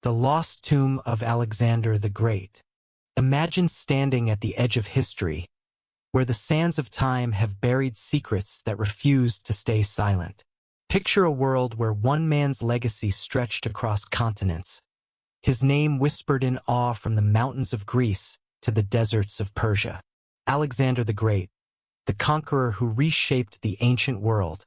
The lost tomb of Alexander the Great. Imagine standing at the edge of history, where the sands of time have buried secrets that refuse to stay silent. Picture a world where one man's legacy stretched across continents, his name whispered in awe from the mountains of Greece to the deserts of Persia. Alexander the Great, the conqueror who reshaped the ancient world,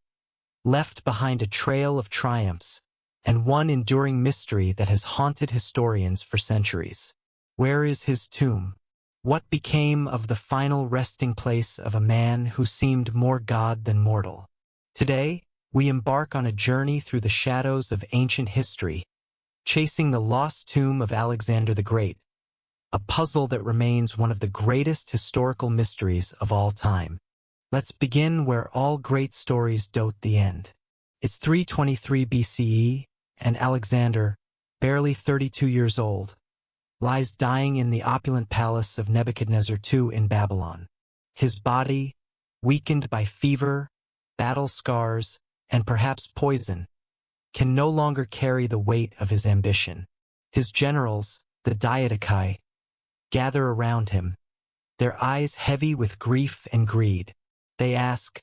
left behind a trail of triumphs and one enduring mystery that has haunted historians for centuries. Where is his tomb? What became of the final resting place of a man who seemed more god than mortal? Today, we embark on a journey through the shadows of ancient history, chasing the lost tomb of Alexander the Great, a puzzle that remains one of the greatest historical mysteries of all time. Let's begin where all great stories dote the end. It's 323 BCE, and Alexander, barely 32 years old, lies dying in the opulent palace of Nebuchadnezzar II in Babylon. His body, weakened by fever, battle scars, and perhaps poison, can no longer carry the weight of his ambition. His generals, the Diadochi, gather around him, their eyes heavy with grief and greed. They ask,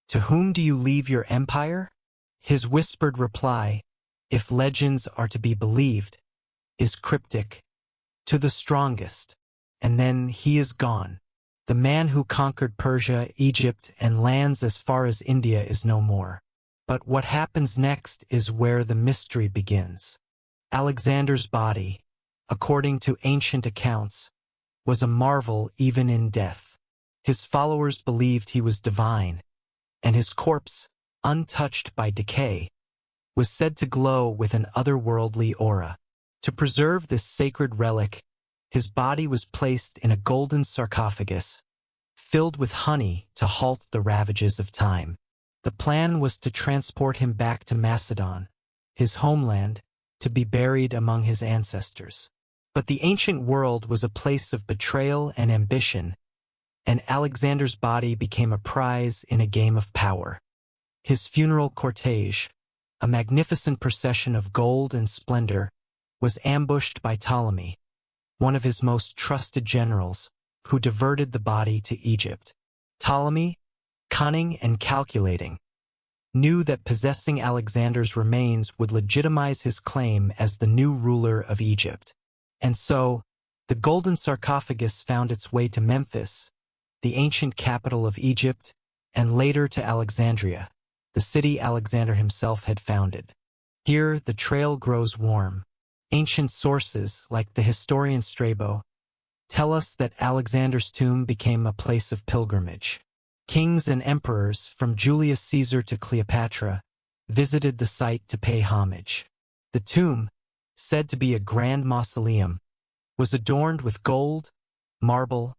"To whom do you leave your empire?" His whispered reply, if legends are to be believed, is cryptic: "To the strongest." And then he is gone. The man who conquered Persia, Egypt, and lands as far as India is no more. But what happens next is where the mystery begins. Alexander's body, according to ancient accounts, was a marvel even in death. His followers believed he was divine, and his corpse, untouched by decay, was said to glow with an otherworldly aura. To preserve this sacred relic, his body was placed in a golden sarcophagus, filled with honey to halt the ravages of time. The plan was to transport him back to Macedon, his homeland, to be buried among his ancestors. But the ancient world was a place of betrayal and ambition, and Alexander's body became a prize in a game of power. His funeral cortege, a magnificent procession of gold and splendor, was ambushed by Ptolemy, one of his most trusted generals, who diverted the body to Egypt. Ptolemy, cunning and calculating, knew that possessing Alexander's remains would legitimize his claim as the new ruler of Egypt. And so, the golden sarcophagus found its way to Memphis, the ancient capital of Egypt, and later to Alexandria, the city Alexander himself had founded. Here, the trail grows warm. Ancient sources, like the historian Strabo, tell us that Alexander's tomb became a place of pilgrimage. Kings and emperors, from Julius Caesar to Cleopatra, visited the site to pay homage. The tomb, said to be a grand mausoleum, was adorned with gold, marble,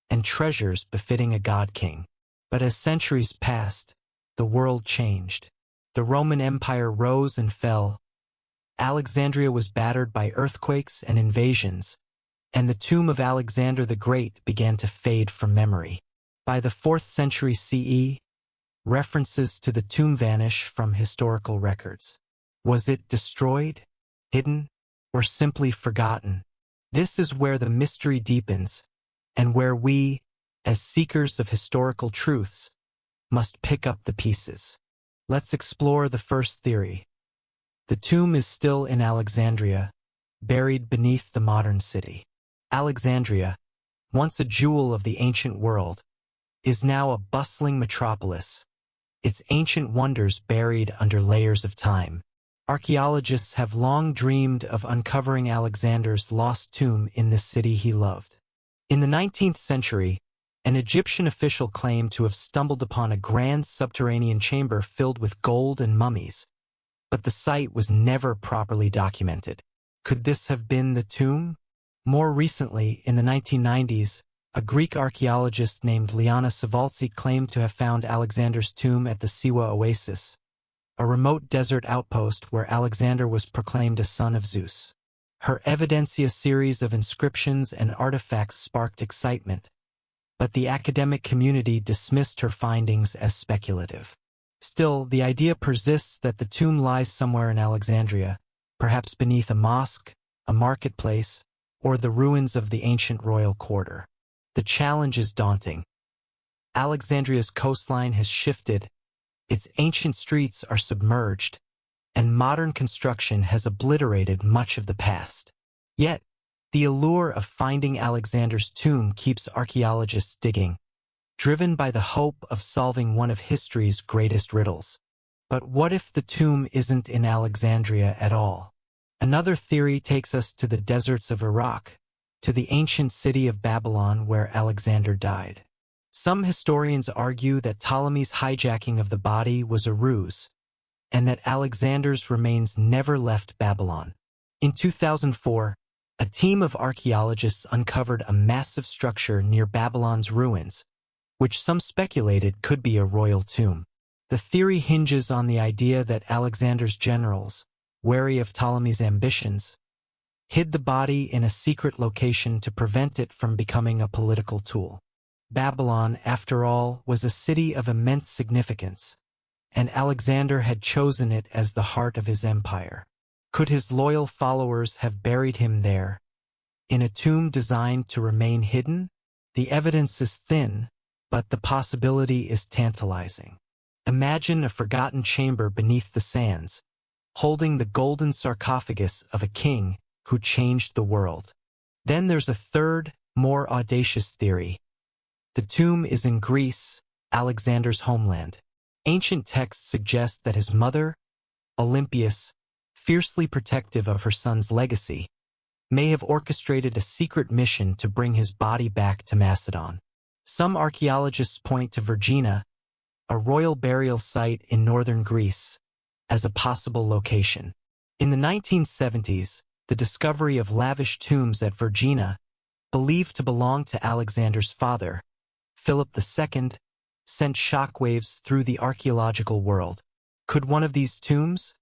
and treasures befitting a god-king. But as centuries passed, the world changed. The Roman Empire rose and fell. Alexandria was battered by earthquakes and invasions, and the tomb of Alexander the Great began to fade from memory. By the 4th century CE, references to the tomb vanish from historical records. Was it destroyed, hidden, or simply forgotten? This is where the mystery deepens, and where we, as seekers of historical truths, must pick up the pieces. Let's explore the first theory. The tomb is still in Alexandria, buried beneath the modern city. Alexandria, once a jewel of the ancient world, is now a bustling metropolis, its ancient wonders buried under layers of time. Archaeologists have long dreamed of uncovering Alexander's lost tomb in the city he loved. In the 19th century, an Egyptian official claimed to have stumbled upon a grand subterranean chamber filled with gold and mummies, but the site was never properly documented. Could this have been the tomb? More recently, in the 1990s, a Greek archaeologist named Liana Savaltsi claimed to have found Alexander's tomb at the Siwa Oasis, a remote desert outpost where Alexander was proclaimed a son of Zeus. Her Evidentia series of inscriptions and artifacts sparked excitement, but the academic community dismissed her findings as speculative. Still, the idea persists that the tomb lies somewhere in Alexandria, perhaps beneath a mosque, a marketplace, or the ruins of the ancient royal quarter. The challenge is daunting. Alexandria's coastline has shifted, its ancient streets are submerged, and modern construction has obliterated much of the past. Yet, the allure of finding Alexander's tomb keeps archaeologists digging, driven by the hope of solving one of history's greatest riddles. But what if the tomb isn't in Alexandria at all? Another theory takes us to the deserts of Iraq, to the ancient city of Babylon where Alexander died. Some historians argue that Ptolemy's hijacking of the body was a ruse, and that Alexander's remains never left Babylon. In 2004, a team of archaeologists uncovered a massive structure near Babylon's ruins, which some speculated could be a royal tomb. The theory hinges on the idea that Alexander's generals, wary of Ptolemy's ambitions, hid the body in a secret location to prevent it from becoming a political tool. Babylon, after all, was a city of immense significance, and Alexander had chosen it as the heart of his empire. Could his loyal followers have buried him there, in a tomb designed to remain hidden? The evidence is thin, but the possibility is tantalizing. Imagine a forgotten chamber beneath the sands, holding the golden sarcophagus of a king who changed the world. Then there's a third, more audacious theory. The tomb is in Greece, Alexander's homeland. Ancient texts suggest that his mother, Olympias, fiercely protective of her son's legacy, may have orchestrated a secret mission to bring his body back to Macedon. Some archaeologists point to Vergina, a royal burial site in northern Greece, as a possible location. In the 1970s, the discovery of lavish tombs at Vergina, believed to belong to Alexander's father, Philip II, sent shockwaves through the archaeological world. Could one of these tombs,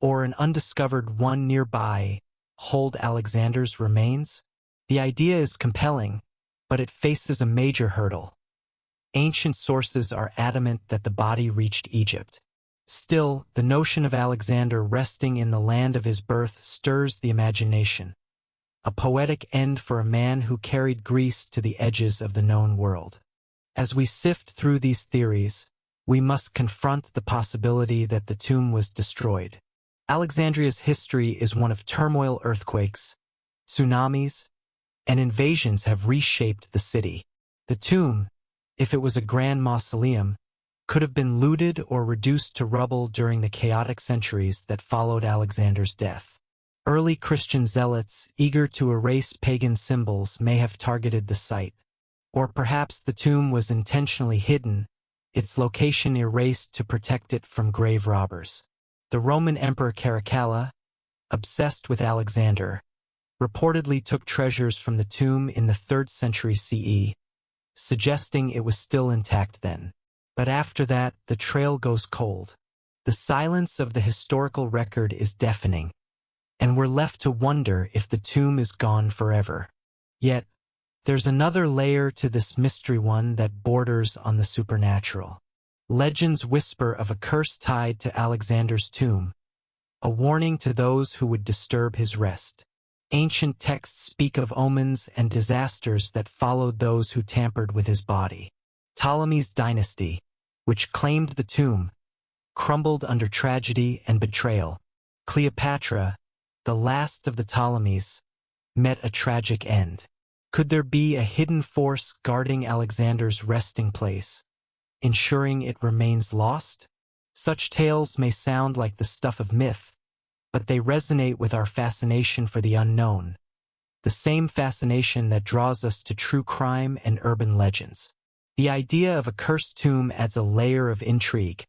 or an undiscovered one nearby, hold Alexander's remains? The idea is compelling, but it faces a major hurdle. Ancient sources are adamant that the body reached Egypt. Still, the notion of Alexander resting in the land of his birth stirs the imagination. A poetic end for a man who carried Greece to the edges of the known world. As we sift through these theories, we must confront the possibility that the tomb was destroyed. Alexandria's history is one of turmoil. Earthquakes, tsunamis, and invasions have reshaped the city. The tomb, if it was a grand mausoleum, could have been looted or reduced to rubble during the chaotic centuries that followed Alexander's death. Early Christian zealots, eager to erase pagan symbols, may have targeted the site. Or perhaps the tomb was intentionally hidden, its location erased to protect it from grave robbers. The Roman Emperor Caracalla, obsessed with Alexander, reportedly took treasures from the tomb in the 3rd century CE, suggesting it was still intact then. But after that, the trail goes cold. The silence of the historical record is deafening, and we're left to wonder if the tomb is gone forever. Yet, there's another layer to this mystery, one that borders on the supernatural. Legends whisper of a curse tied to Alexander's tomb, a warning to those who would disturb his rest. Ancient texts speak of omens and disasters that followed those who tampered with his body. Ptolemy's dynasty, which claimed the tomb, crumbled under tragedy and betrayal. Cleopatra, the last of the Ptolemies, met a tragic end. Could there be a hidden force guarding Alexander's resting place, ensuring it remains lost? Such tales may sound like the stuff of myth, but they resonate with our fascination for the unknown, the same fascination that draws us to true crime and urban legends. The idea of a cursed tomb adds a layer of intrigue,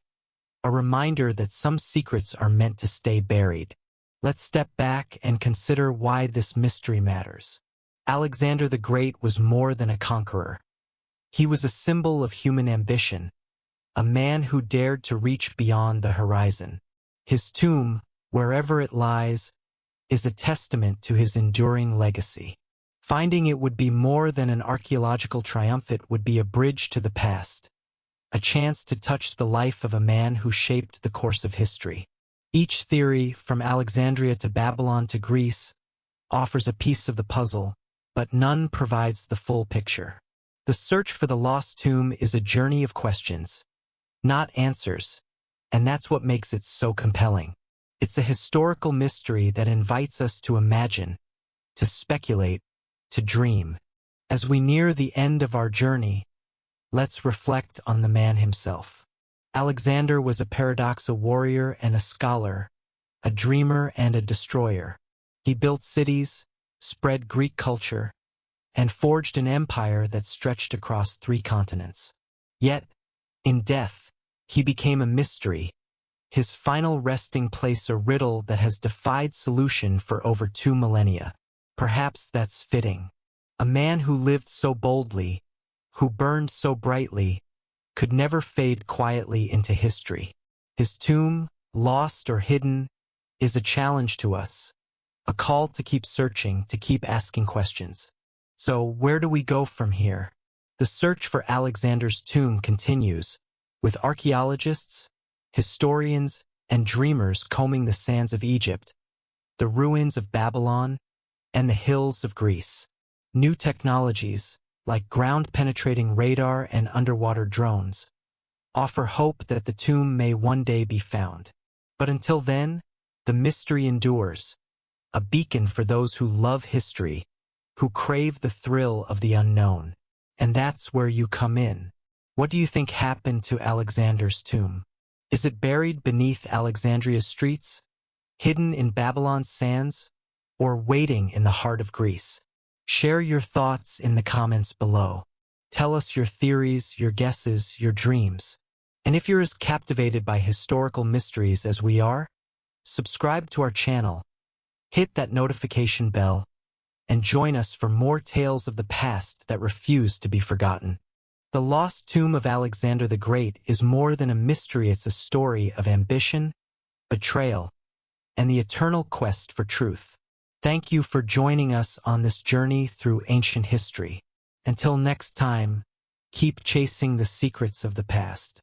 a reminder that some secrets are meant to stay buried. Let's step back and consider why this mystery matters. Alexander the Great was more than a conqueror. He was a symbol of human ambition, a man who dared to reach beyond the horizon. His tomb, wherever it lies, is a testament to his enduring legacy. Finding it would be more than an archaeological triumph. It would be a bridge to the past, a chance to touch the life of a man who shaped the course of history. Each theory, from Alexandria to Babylon to Greece, offers a piece of the puzzle, but none provides the full picture. The search for the lost tomb is a journey of questions, not answers, and that's what makes it so compelling. It's a historical mystery that invites us to imagine, to speculate, to dream. As we near the end of our journey, let's reflect on the man himself. Alexander was a paradoxical warrior and a scholar, a dreamer and a destroyer. He built cities, spread Greek culture, and forged an empire that stretched across 3 continents. Yet, in death, he became a mystery, his final resting place a riddle that has defied solution for over 2 millennia. Perhaps that's fitting. A man who lived so boldly, who burned so brightly, could never fade quietly into history. His tomb, lost or hidden, is a challenge to us, a call to keep searching, to keep asking questions. So where do we go from here? The search for Alexander's tomb continues, with archaeologists, historians, and dreamers combing the sands of Egypt, the ruins of Babylon, and the hills of Greece. New technologies, like ground-penetrating radar and underwater drones, offer hope that the tomb may one day be found. But until then, the mystery endures, a beacon for those who love history, who crave the thrill of the unknown. And that's where you come in. What do you think happened to Alexander's tomb? Is it buried beneath Alexandria's streets, hidden in Babylon's sands, or waiting in the heart of Greece? Share your thoughts in the comments below. Tell us your theories, your guesses, your dreams. And if you're as captivated by historical mysteries as we are, subscribe to our channel, hit that notification bell, and join us for more tales of the past that refuse to be forgotten. The lost tomb of Alexander the Great is more than a mystery. It's a story of ambition, betrayal, and the eternal quest for truth. Thank you for joining us on this journey through ancient history. Until next time, keep chasing the secrets of the past.